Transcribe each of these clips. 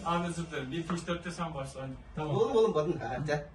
Abi özür dilerim. 1, 2, 3, 4'te sen başla. Hadi. Tamam. Oğlum bakın hadi.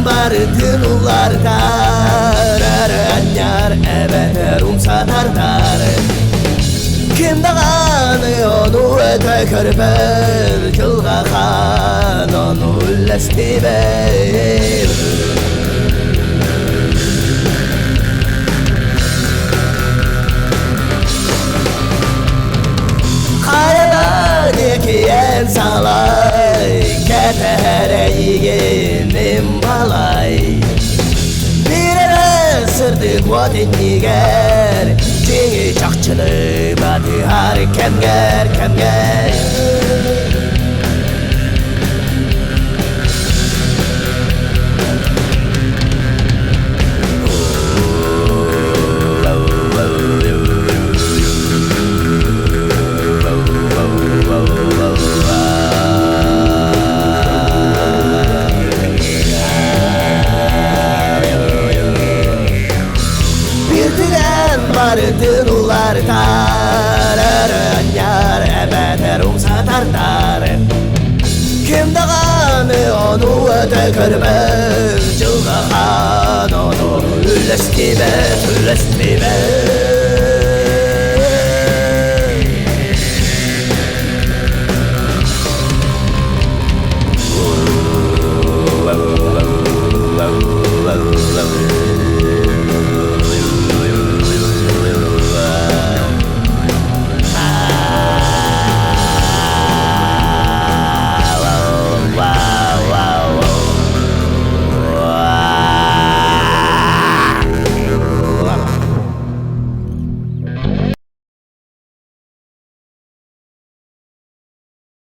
Barıtın ularda anyar evet rumsatar dar kim dağanı onu öte körper çılga kan onu lestiber kayadan ikiyen salay ketere yigenim balay birine sırdık vadin niger cengi çakçılı batihar kemger kemger Barıtın ular tarar anyar evet rumsatar dar kim dağanı onu öte körmez çılga kan onu üllestibe